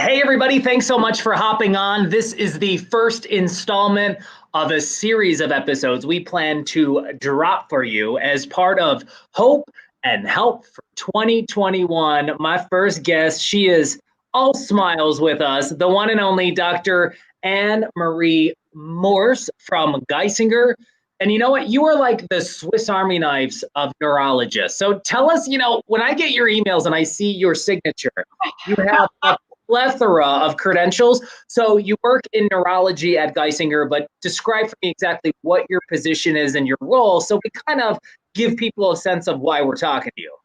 Hey, everybody, thanks so much for hopping on. This is the first installment of a series of episodes we plan to drop for you as part of Hope and Help for 2021. My first guest, she is all smiles with us, the one and only Dr. Anne Marie Morse from Geisinger. And you know what? You are like the Swiss Army knives of neurologists. So tell us, when I get your emails and I see your signature, you have a plethora of credentials. So you work in neurology at Geisinger, but describe for me exactly what your position is and your role so we kind of give people a sense of why we're talking to you.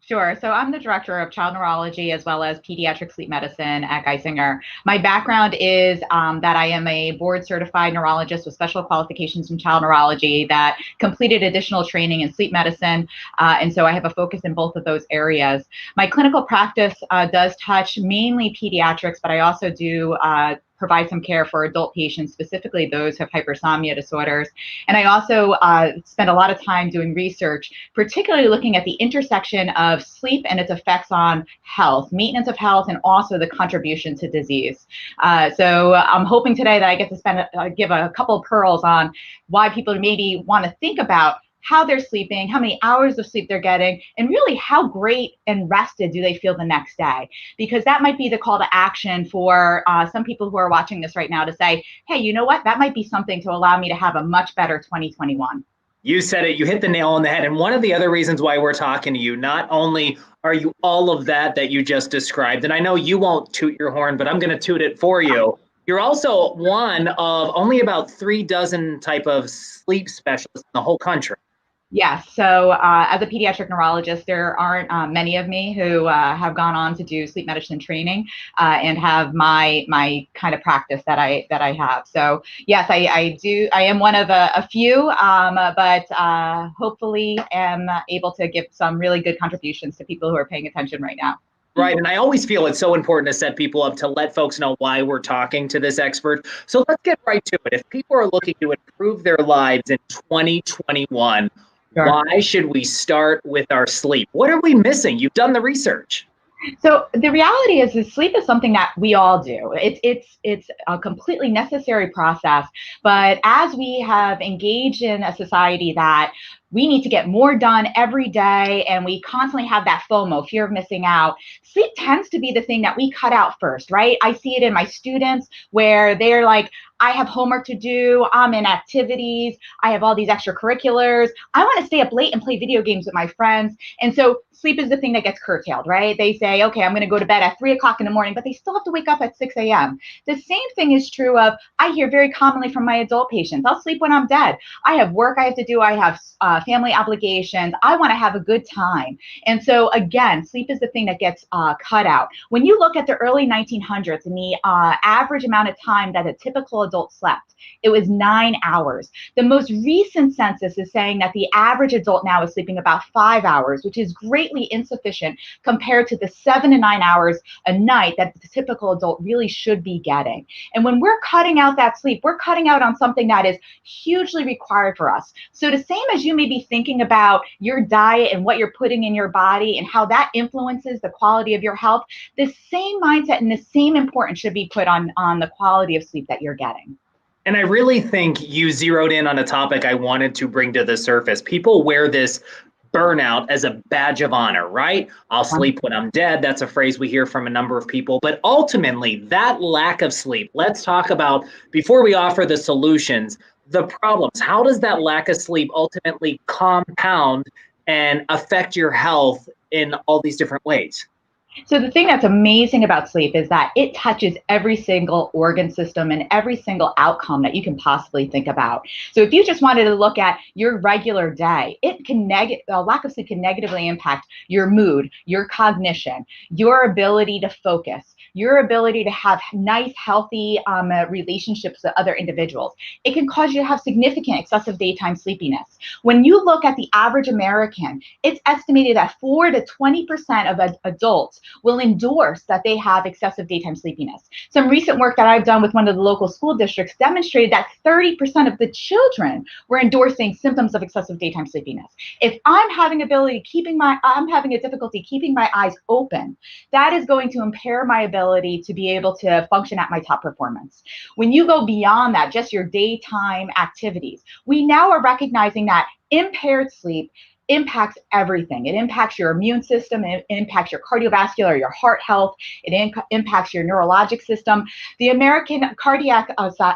Sure. So I'm the director of child neurology as well as pediatric sleep medicine at Geisinger. My background is that I am a board certified neurologist with special qualifications in child neurology that completed additional training in sleep medicine. And so I have a focus in both of those areas. My clinical practice does touch mainly pediatrics, but I also do provide some care for adult patients, specifically those who have hypersomnia disorders. And I also spend a lot of time doing research, particularly looking at the intersection of sleep and its effects on health, maintenance of health, and also the contribution to disease. So I'm hoping today that I get to give a couple of pearls on why people maybe want to think about how they're sleeping, how many hours of sleep they're getting, and really how great and rested do they feel the next day. Because that might be the call to action for some people who are watching this right now to say, hey, you know what? That might be something to allow me to have a much better 2021. You said it, you hit the nail on the head. And one of the other reasons why we're talking to you, not only are you all of that you just described, and I know you won't toot your horn, but I'm going to toot it for you. You're also one of only about 36 type of sleep specialists in the whole country. Yes. So as a pediatric neurologist, there aren't many of me who have gone on to do sleep medicine training and have my kind of practice that I have. So yes, I do. I am one of a few, but hopefully am able to give some really good contributions to people who are paying attention right now. Right. And I always feel it's so important to set people up to let folks know why we're talking to this expert. So let's get right to it. If people are looking to improve their lives in 2021, sure, why should we start with our sleep? What are we missing? You've done the research. So the reality is sleep is something that we all do. It's a completely necessary process. But as we have engaged in a society that we need to get more done every day, and we constantly have that FOMO, fear of missing out, sleep tends to be the thing that we cut out first, right? I see it in my students where they're like, I have homework to do, I'm in activities, I have all these extracurriculars, I want to stay up late and play video games with my friends. And so sleep is the thing that gets curtailed, right? They say, okay, I'm going to go to bed at 3 o'clock in the morning, but they still have to wake up at 6 a.m. The same thing is true of, I hear very commonly from my adult patients, I'll sleep when I'm dead. I have work I have to do, I have family obligations, I want to have a good time. And so again, sleep is the thing that gets cut out. When you look at the early 1900s and the average amount of time that a typical adult slept, it was 9 hours. The most recent census is saying that the average adult now is sleeping about 5 hours, which is greatly insufficient compared to the 7 to 9 hours a night that the typical adult really should be getting. And when we're cutting out that sleep, we're cutting out on something that is hugely required for us. So the same as you may be thinking about your diet and what you're putting in your body and how that influences the quality of your health, the same mindset and the same importance should be put on the quality of sleep that you're getting. And I really think you zeroed in on a topic I wanted to bring to the surface. People wear this burnout as a badge of honor, right? I'll sleep when I'm dead. That's a phrase we hear from a number of people. But ultimately, that lack of sleep, let's talk about, before we offer the solutions, the problems. How does that lack of sleep ultimately compound and affect your health in all these different ways? So the thing that's amazing about sleep is that it touches every single organ system and every single outcome that you can possibly think about. So if you just wanted to look at your regular day, a lack of sleep can negatively impact your mood, your cognition, your ability to focus, your ability to have nice, healthy relationships with other individuals. It can cause you to have significant excessive daytime sleepiness. When you look at the average American, it's estimated that 4 to 20% of adults will endorse that they have excessive daytime sleepiness. Some recent work that I've done with one of the local school districts demonstrated that 30% of the children were endorsing symptoms of excessive daytime sleepiness. If I'm having a difficulty keeping my eyes open, that is going to impair my ability to be able to function at my top performance. When you go beyond that, just your daytime activities, we now are recognizing that impaired sleep impacts everything. It impacts your immune system, it impacts your cardiovascular, your heart health, it impacts your neurologic system. The American Cardiac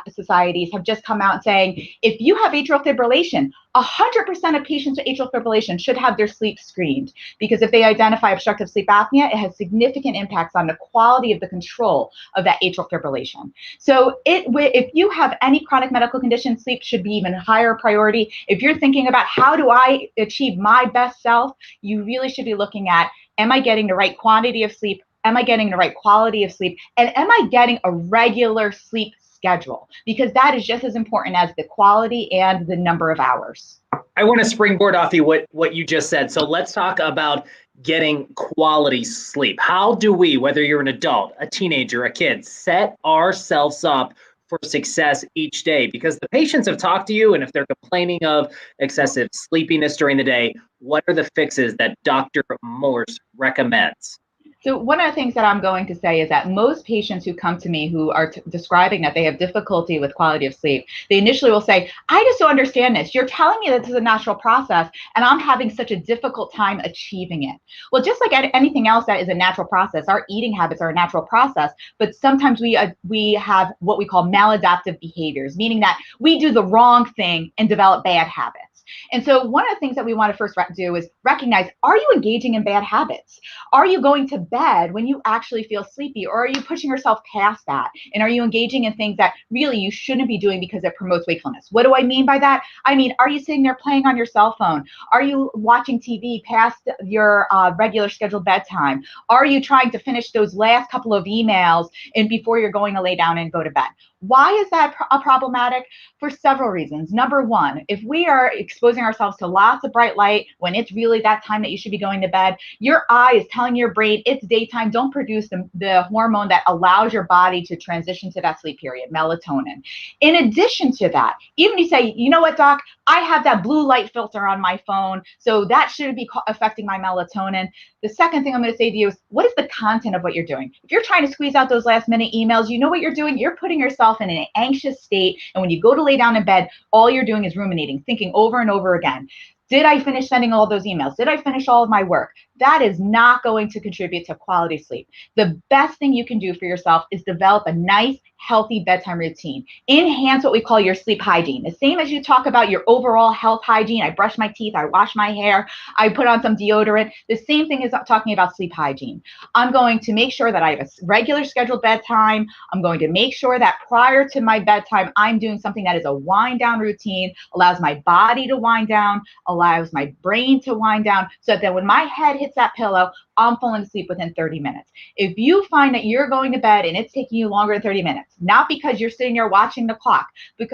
Societies have just come out saying, if you have atrial fibrillation, 100% of patients with atrial fibrillation should have their sleep screened, because if they identify obstructive sleep apnea, it has significant impacts on the quality of the control of that atrial fibrillation. So if you have any chronic medical condition, sleep should be even higher priority. If you're thinking about how do I achieve my best self, you really should be looking at, am I getting the right quantity of sleep? Am I getting the right quality of sleep? And am I getting a regular sleep schedule? Because that is just as important as the quality and the number of hours. I want to springboard off you what you just said. So let's talk about getting quality sleep. How do we, whether you're an adult, a teenager, a kid, set ourselves up for success each day? Because the patients have talked to you, and if they're complaining of excessive sleepiness during the day, what are the fixes that Dr. Morse recommends? So one of the things that I'm going to say is that most patients who come to me who are describing that they have difficulty with quality of sleep, they initially will say, I just don't understand this. You're telling me that this is a natural process, and I'm having such a difficult time achieving it. Well, just like anything else that is a natural process, our eating habits are a natural process, but sometimes we have what we call maladaptive behaviors, meaning that we do the wrong thing and develop bad habits. And so one of the things that we want to first do is recognize, are you engaging in bad habits? Are you going to bed when you actually feel sleepy, or are you pushing yourself past that? And are you engaging in things that really you shouldn't be doing because it promotes wakefulness? What do I mean by that? I mean, are you sitting there playing on your cell phone? Are you watching TV past your regular scheduled bedtime? Are you trying to finish those last couple of emails and before you're going to lay down and go to bed? Why is that problematic? For several reasons. Number one, if we are exposing ourselves to lots of bright light when it's really that time that you should be going to bed, your eye is telling your brain it's daytime. Don't produce the hormone that allows your body to transition to that sleep period, melatonin. In addition to that, even if you say, you know what, doc, I have that blue light filter on my phone, so that shouldn't be affecting my melatonin. The second thing I'm going to say to you is, what is the content of what you're doing? If you're trying to squeeze out those last minute emails, you know what you're doing? You're putting yourself in an anxious state. And when you go to lay down in bed, all you're doing is ruminating, thinking over and over again. Did I finish sending all those emails? Did I finish all of my work? That is not going to contribute to quality sleep. The best thing you can do for yourself is develop a nice, healthy bedtime routine. Enhance what we call your sleep hygiene. The same as you talk about your overall health hygiene. I brush my teeth, I wash my hair, I put on some deodorant. The same thing is talking about sleep hygiene. I'm going to make sure that I have a regular scheduled bedtime. I'm going to make sure that prior to my bedtime, I'm doing something that is a wind down routine, allows my body to wind down, allows my brain to wind down, so that when my head hits that pillow, I'm falling asleep within 30 minutes. If you find that you're going to bed and it's taking you longer than 30 minutes, not because you're sitting there watching the clock, but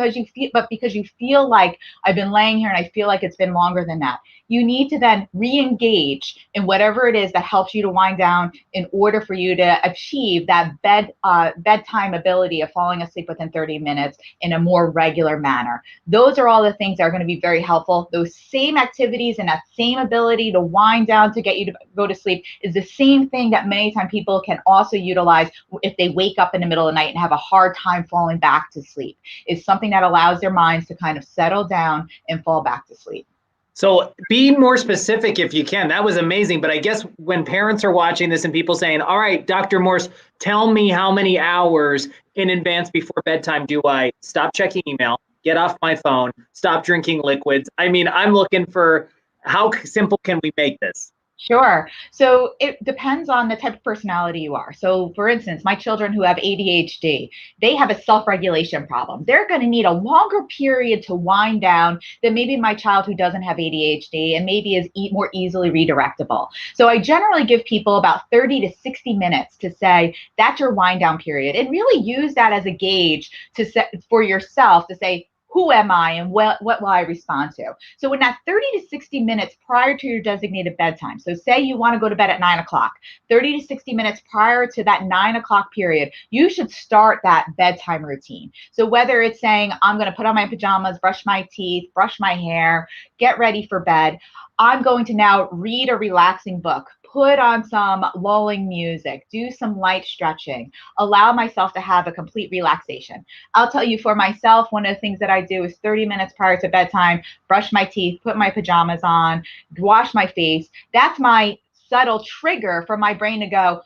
because you feel like, I've been laying here and I feel like it's been longer than that, you need to then re-engage in whatever it is that helps you to wind down in order for you to achieve that bedtime ability of falling asleep within 30 minutes in a more regular manner. Those are all the things that are going to be very helpful. Those same activities and that same ability to wind down to get you to go to sleep is the same thing that many times people can also utilize if they wake up in the middle of the night and have a hard time falling back to sleep. It's something that allows their minds to kind of settle down and fall back to sleep. So be more specific if you can. That was amazing. But I guess when parents are watching this and people saying, all right, Dr. Morse, tell me how many hours in advance before bedtime do I stop checking email, get off my phone, stop drinking liquids? I mean, I'm looking for, how simple can we make this? Sure. So it depends on the type of personality you are. So for instance, my children who have ADHD, they have a self-regulation problem. They're going to need a longer period to wind down than maybe my child who doesn't have ADHD and maybe is more easily redirectable. So I generally give people about 30 to 60 minutes to say, that's your wind down period, and really use that as a gauge to set for yourself to say, who am I and what will I respond to? So in that 30 to 60 minutes prior to your designated bedtime, so say you want to go to bed at 9 o'clock, 30 to 60 minutes prior to that 9 o'clock period, you should start that bedtime routine. So whether it's saying, I'm going to put on my pajamas, brush my teeth, brush my hair, get ready for bed, I'm going to now read a relaxing book, put on some lulling music, do some light stretching, allow myself to have a complete relaxation. I'll tell you, for myself, one of the things that I do is 30 minutes prior to bedtime, brush my teeth, put my pajamas on, wash my face. That's my subtle trigger for my brain to go,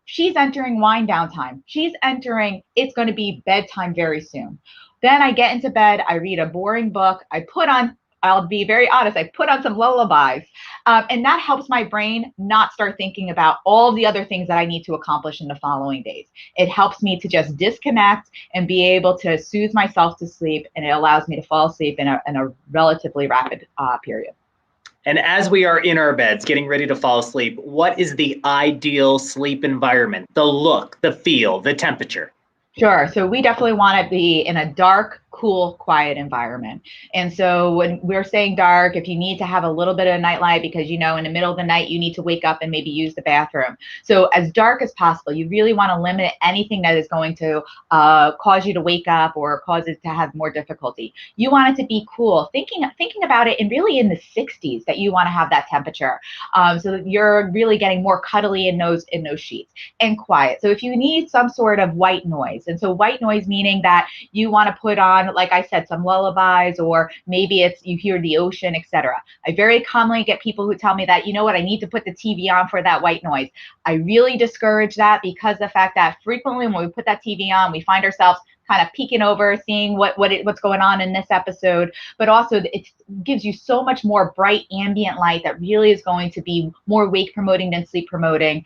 she's entering wind down time. She's entering, it's going to be bedtime very soon. Then I get into bed, I read a boring book, I'll be very honest, I put on some lullabies. And that helps my brain not start thinking about all the other things that I need to accomplish in the following days. It helps me to just disconnect and be able to soothe myself to sleep, and it allows me to fall asleep in a relatively rapid period. And as we are in our beds, getting ready to fall asleep, what is the ideal sleep environment? The look, the feel, the temperature? Sure. So we definitely want to be in a dark, cool, quiet environment. And so when we're saying dark, if you need to have a little bit of a nightlight because in the middle of the night you need to wake up and maybe use the bathroom. So as dark as possible. You really want to limit anything that is going to cause you to wake up or cause it to have more difficulty. You want it to be cool. Thinking about it, and really in the 60s that you want to have that temperature, so that you're really getting more cuddly in those sheets, and quiet. So if you need some sort of white noise. And so white noise meaning that you want to put on, like I said, some lullabies, or maybe it's you hear the ocean, etc. I very commonly get people who tell me that, you know what, I need to put the TV on for that white noise. I really discourage that, because the fact that frequently when we put that TV on, we find ourselves kind of peeking over, seeing what's going on in this episode, but also it gives you so much more bright ambient light that really is going to be more wake promoting than sleep promoting.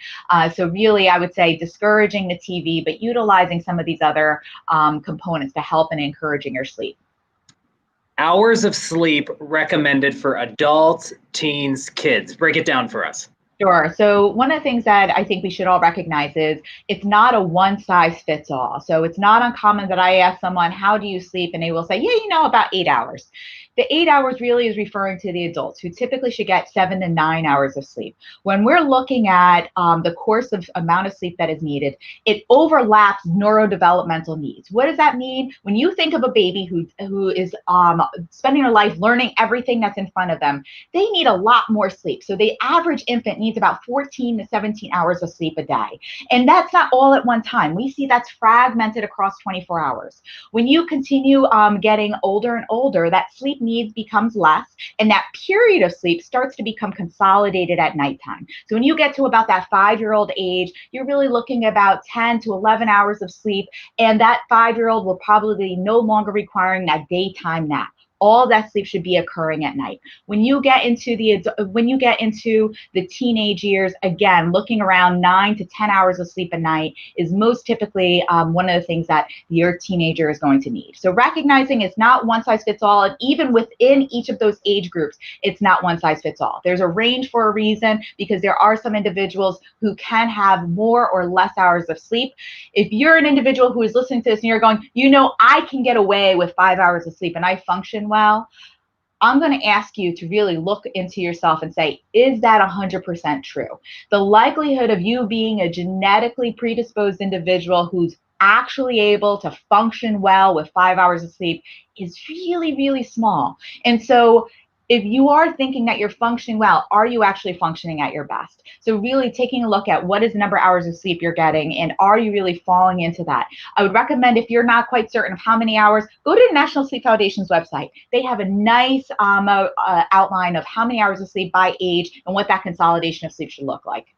So really, I would say discouraging the TV, but utilizing some of these other components to help in encouraging your sleep. Hours of sleep recommended for adults, teens, kids. Break it down for us. Sure. So one of the things that I think we should all recognize is it's not a one size fits all. So it's not uncommon that I ask someone, how do you sleep? And they will say, yeah, about 8 hours. The 8 hours really is referring to the adults, who typically should get 7 to 9 hours of sleep. When we're looking at the course of amount of sleep that is needed, it overlaps neurodevelopmental needs. What does that mean? When you think of a baby who is spending their life learning everything that's in front of them, they need a lot more sleep. So the average infant needs about 14 to 17 hours of sleep a day. And that's not all at one time. We see that's fragmented across 24 hours. When you continue getting older and older, that sleep needs becomes less, and that period of sleep starts to become consolidated at nighttime. So when you get to about that 5-year-old age, you're really looking at about 10 to 11 hours of sleep, and that 5-year-old will probably be no longer requiring that daytime nap. All that sleep should be occurring at night. When you get into the teenage years, again, looking around 9 to 10 hours of sleep a night is most typically one of the things that your teenager is going to need. So recognizing it's not one size fits all, and even within each of those age groups, it's not one size fits all. There's a range for a reason, because there are some individuals who can have more or less hours of sleep. If you're an individual who is listening to this and you're going, I can get away with 5 hours of sleep and I function well, I'm going to ask you to really look into yourself and say, is that 100% true? The likelihood of you being a genetically predisposed individual who's actually able to function well with 5 hours of sleep is really, really small. And so if you are thinking that you're functioning well, are you actually functioning at your best? So really taking a look at what is the number of hours of sleep you're getting, and are you really falling into that? I would recommend, if you're not quite certain of how many hours, go to the National Sleep Foundation's website. They have a nice outline of how many hours of sleep by age and what that consolidation of sleep should look like.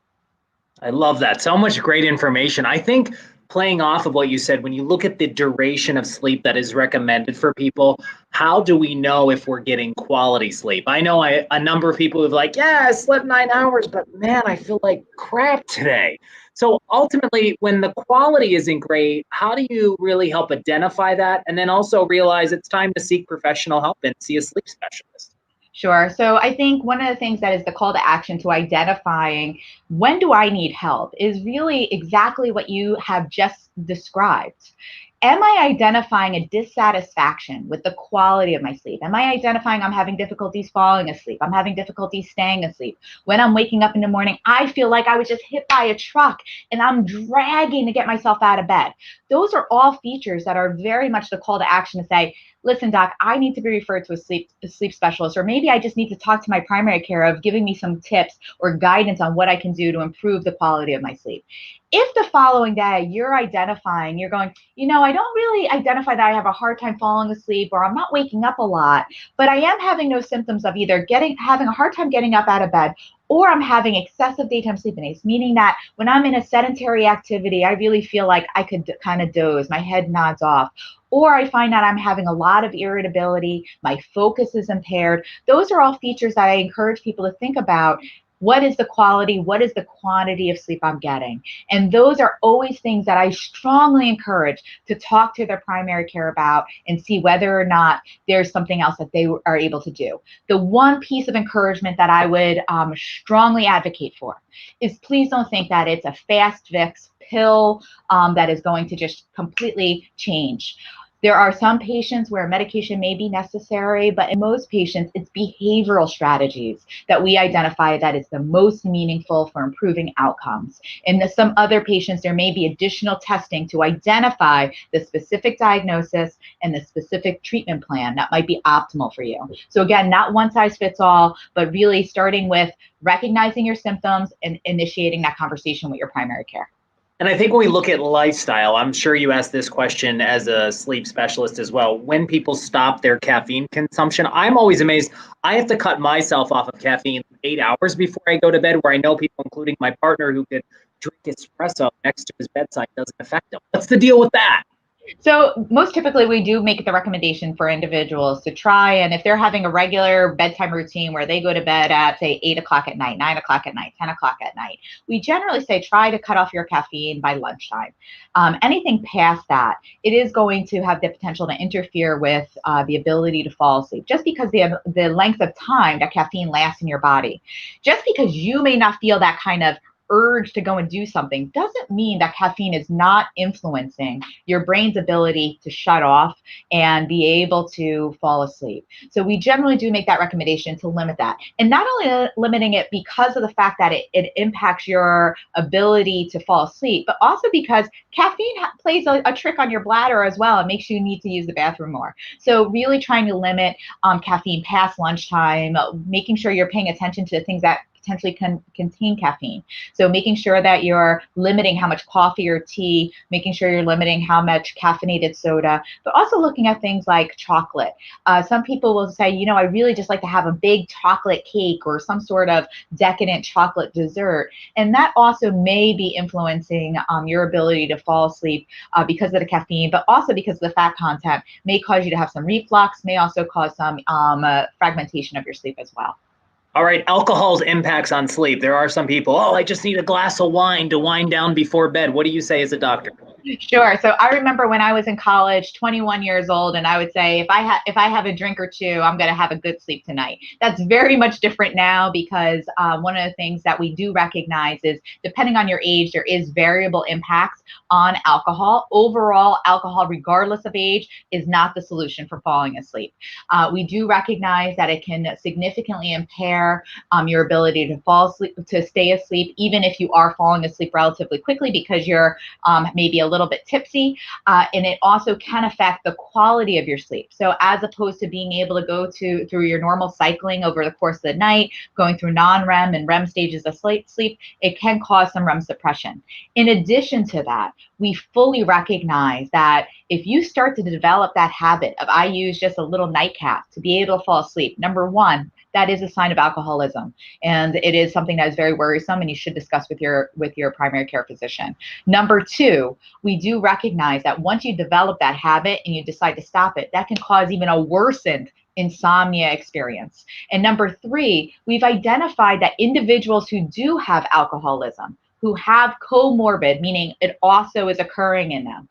I love that. So much great information. I think, playing off of what you said, when you look at the duration of sleep that is recommended for people, how do we know if we're getting quality sleep? I know a number of people who've like, yeah, I slept 9 hours, but man, I feel like crap today. So ultimately, when the quality isn't great, how do you really help identify that, and then also realize it's time to seek professional help and see a sleep specialist? Sure. So I think one of the things that is the call to action to identifying when do I need help is really exactly what you have just described. Am I identifying a dissatisfaction with the quality of my sleep? Am I identifying I'm having difficulties falling asleep? I'm having difficulties staying asleep. When I'm waking up in the morning, I feel like I was just hit by a truck and I'm dragging to get myself out of bed. Those are all features that are very much the call to action to say, listen, doc, I need to be referred to a sleep specialist, or maybe I just need to talk to my primary care of giving me some tips or guidance on what I can do to improve the quality of my sleep. If the following day you're identifying, you're going, I don't really identify that I have a hard time falling asleep or I'm not waking up a lot, but I am having no symptoms of either having a hard time getting up out of bed, or I'm having excessive daytime sleepiness, meaning that when I'm in a sedentary activity, I really feel like I could kind of doze, my head nods off, or I find that I'm having a lot of irritability, my focus is impaired. Those are all features that I encourage people to think about. What is the quality? What is the quantity of sleep I'm getting? And those are always things that I strongly encourage to talk to their primary care about and see whether or not there's something else that they are able to do. The one piece of encouragement that I would strongly advocate for is, please don't think that it's a fast fix pill that is going to just completely change. There are some patients where medication may be necessary, but in most patients, it's behavioral strategies that we identify that is the most meaningful for improving outcomes. In some other patients, there may be additional testing to identify the specific diagnosis and the specific treatment plan that might be optimal for you. So again, not one size fits all, but really starting with recognizing your symptoms and initiating that conversation with your primary care. And I think when we look at lifestyle, I'm sure you asked this question as a sleep specialist as well. When people stop their caffeine consumption, I'm always amazed. I have to cut myself off of caffeine 8 hours before I go to bed, where I know people, including my partner, who could drink espresso next to his bedside, doesn't affect him. What's the deal with that? So most typically we do make the recommendation for individuals to try, and if they're having a regular bedtime routine where they go to bed at, say, 8 o'clock at night, 9 o'clock at night, 10 o'clock at night, we generally say try to cut off your caffeine by lunchtime. Anything past that, it is going to have the potential to interfere with the ability to fall asleep, just because the length of time that caffeine lasts in your body. Just because you may not feel that kind of urge to go and do something doesn't mean that caffeine is not influencing your brain's ability to shut off and be able to fall asleep. So we generally do make that recommendation to limit that. And not only limiting it because of the fact that it impacts your ability to fall asleep, but also because caffeine plays a trick on your bladder as well. It makes you need to use the bathroom more. So really trying to limit caffeine past lunchtime, making sure you're paying attention to the things that potentially can contain caffeine. So making sure that you're limiting how much coffee or tea, making sure you're limiting how much caffeinated soda, but also looking at things like chocolate. Some people will say, I really just like to have a big chocolate cake or some sort of decadent chocolate dessert. And that also may be influencing your ability to fall asleep because of the caffeine, but also because of the fat content may cause you to have some reflux, may also cause some fragmentation of your sleep as well. All right, alcohol's impacts on sleep. There are some people, I just need a glass of wine to wind down before bed. What do you say as a doctor? Sure. So I remember when I was in college, 21 years old, and I would say, if I have a drink or two, I'm going to have a good sleep tonight. That's very much different now, because one of the things that we do recognize is, depending on your age, there is variable impacts on alcohol. Overall, alcohol, regardless of age, is not the solution for falling asleep. We do recognize that it can significantly impair your ability to fall asleep, to stay asleep, even if you are falling asleep relatively quickly, because you're maybe a little bit tipsy, and it also can affect the quality of your sleep. So as opposed to being able to go through your normal cycling over the course of the night, going through non-REM and REM stages of sleep, it can cause some REM suppression. In addition to that, we fully recognize that if you start to develop that habit of, I use just a little nightcap to be able to fall asleep, number one, that is a sign of alcoholism, and it is something that is very worrisome, and you should discuss with your primary care physician. Number two, we do recognize that once you develop that habit and you decide to stop it, that can cause even a worsened insomnia experience. And number three, we've identified that individuals who do have alcoholism, who have comorbid, meaning it also is occurring in them,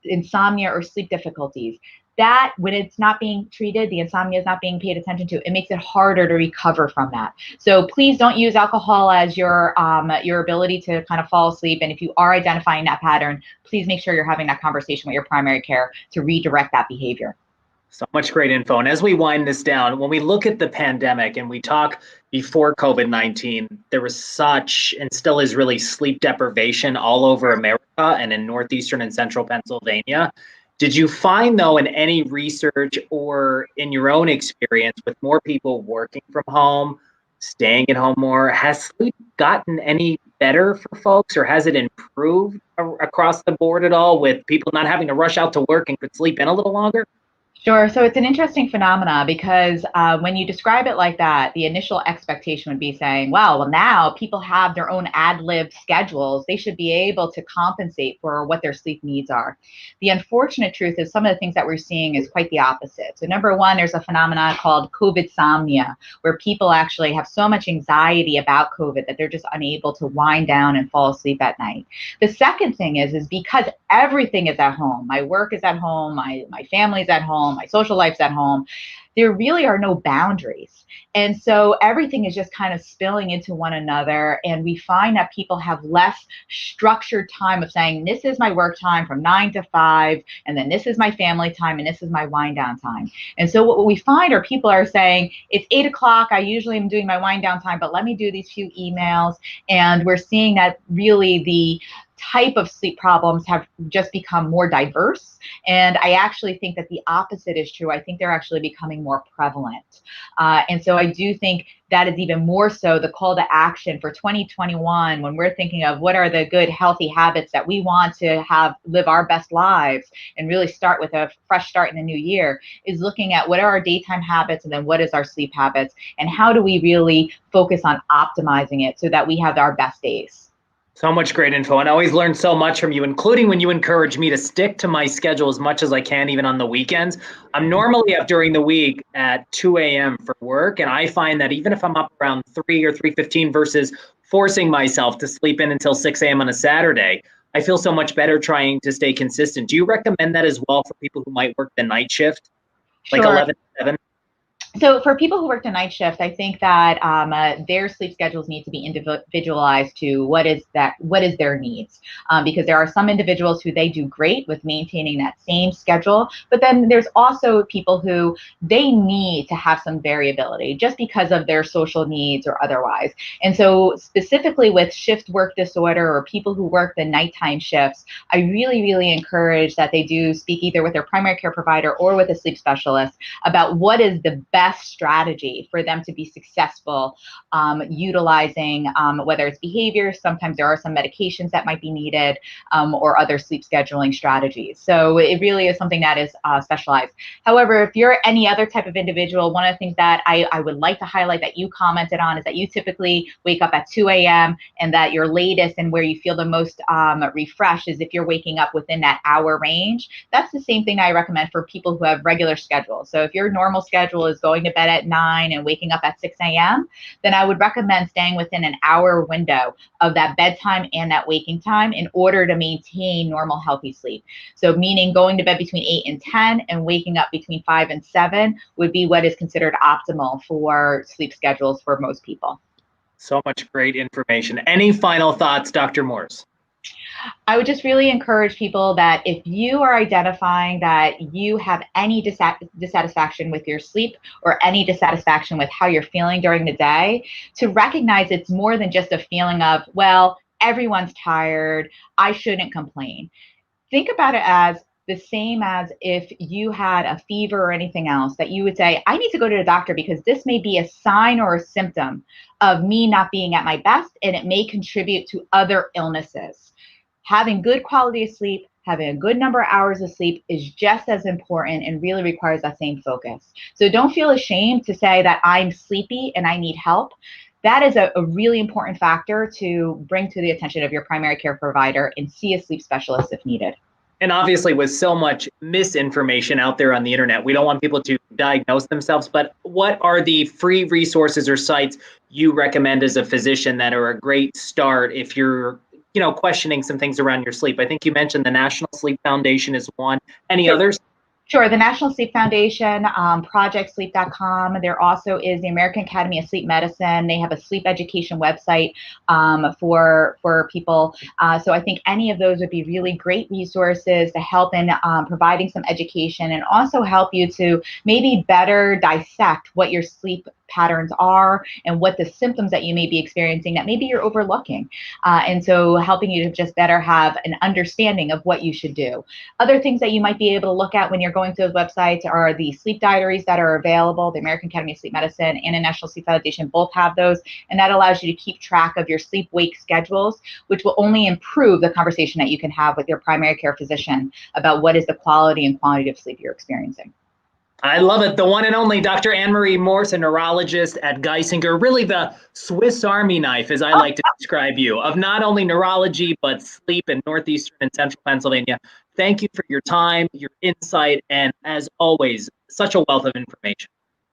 insomnia or sleep difficulties, that when it's not being treated, the insomnia is not being paid attention to, it makes it harder to recover from that. So please don't use alcohol as your ability to kind of fall asleep. And if you are identifying that pattern, please make sure you're having that conversation with your primary care to redirect that behavior. So much great info. And as we wind this down, when we look at the pandemic and we talk before COVID-19, there was such and still is really sleep deprivation all over America and in northeastern and central Pennsylvania. Did you find, though, in any research or in your own experience with more people working from home, staying at home more, has sleep gotten any better for folks, or has it improved across the board at all with people not having to rush out to work and could sleep in a little longer? Sure. So it's an interesting phenomena because when you describe it like that, the initial expectation would be saying, well, now people have their own ad-lib schedules. They should be able to compensate for what their sleep needs are. The unfortunate truth is some of the things that we're seeing is quite the opposite. So number one, there's a phenomenon called COVID-somnia, where people actually have so much anxiety about COVID that they're just unable to wind down and fall asleep at night. The second thing is because everything is at home, my work is at home, my family's at home, my social life's at home, there really are no boundaries. And so everything is just kind of spilling into one another. And we find that people have less structured time of saying, this is my work time from 9 to 5, and then this is my family time, and this is my wind down time. And so what we find are people are saying, it's 8 o'clock, I usually am doing my wind down time, but let me do these few emails. And we're seeing that really the type of sleep problems have just become more diverse. And I actually think that the opposite is true. I think they're actually becoming more prevalent. And so I do think that is even more so the call to action for 2021 when we're thinking of what are the good, healthy habits that we want to have live our best lives and really start with a fresh start in the new year, is looking at what are our daytime habits and then what is our sleep habits and how do we really focus on optimizing it so that we have our best days. So much great info, and I always learn so much from you, including when you encourage me to stick to my schedule as much as I can, even on the weekends. I'm normally up during the week at 2 a.m. for work, and I find that even if I'm up around 3 or 3:15 versus forcing myself to sleep in until 6 a.m. on a Saturday, I feel so much better trying to stay consistent. Do you recommend that as well for people who might work the night shift, like Sure. 11 to 7? So for people who work the night shift, I think that their sleep schedules need to be individualized to what is their needs, because there are some individuals who they do great with maintaining that same schedule, but then there's also people who they need to have some variability just because of their social needs or otherwise. And so specifically with shift work disorder or people who work the nighttime shifts, I really, really encourage that they do speak either with their primary care provider or with a sleep specialist about what is the best strategy for them to be successful utilizing whether it's behaviors, sometimes there are some medications that might be needed, or other sleep scheduling strategies. So it really is something that is specialized. However, if you're any other type of individual, one of the things that I would like to highlight that you commented on is that you typically wake up at 2 a.m. and that your latest and where you feel the most refreshed is if you're waking up within that hour range. That's the same thing I recommend for people who have regular schedules. So if your normal schedule is going to bed at 9 and waking up at 6 a.m., then I would recommend staying within an hour window of that bedtime and that waking time in order to maintain normal healthy sleep. So meaning going to bed between 8 and 10 and waking up between 5 and 7 would be what is considered optimal for sleep schedules for most people. So much great information. Any final thoughts, Dr. Morse? I would just really encourage people that if you are identifying that you have any dissatisfaction with your sleep or any dissatisfaction with how you're feeling during the day, to recognize it's more than just a feeling of, well, everyone's tired, I shouldn't complain. Think about it as the same as if you had a fever or anything else, that you would say, I need to go to the doctor because this may be a sign or a symptom of me not being at my best, and it may contribute to other illnesses. Having good quality of sleep, having a good number of hours of sleep is just as important and really requires that same focus. So don't feel ashamed to say that I'm sleepy and I need help. That is a really important factor to bring to the attention of your primary care provider and see a sleep specialist if needed. And obviously, with so much misinformation out there on the internet, we don't want people to diagnose themselves. But what are the free resources or sites you recommend as a physician that are a great start if you're questioning some things around your sleep? I think you mentioned the National Sleep Foundation is one. Any others? Sure. The National Sleep Foundation, projectsleep.com. There also is the American Academy of Sleep Medicine. They have a sleep education website for people. So I think any of those would be really great resources to help in providing some education and also help you to maybe better dissect what your sleep patterns are and what the symptoms that you may be experiencing that maybe you're overlooking. And so helping you to just better have an understanding of what you should do. Other things that you might be able to look at when you're going to those websites are the sleep diaries that are available. The American Academy of Sleep Medicine and the National Sleep Foundation both have those, and that allows you to keep track of your sleep-wake schedules, which will only improve the conversation that you can have with your primary care physician about what is the quality and quantity of sleep you're experiencing. I love it. The one and only Dr. Anne-Marie Morse, a neurologist at Geisinger, really the Swiss Army knife, as I like to describe you, of not only neurology, but sleep in Northeastern and Central Pennsylvania. Thank you for your time, your insight, and as always, such a wealth of information.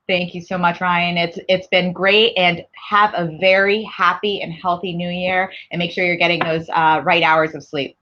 Thank you so much, Ryan. It's been great, and have a very happy and healthy new year, and make sure you're getting those right hours of sleep.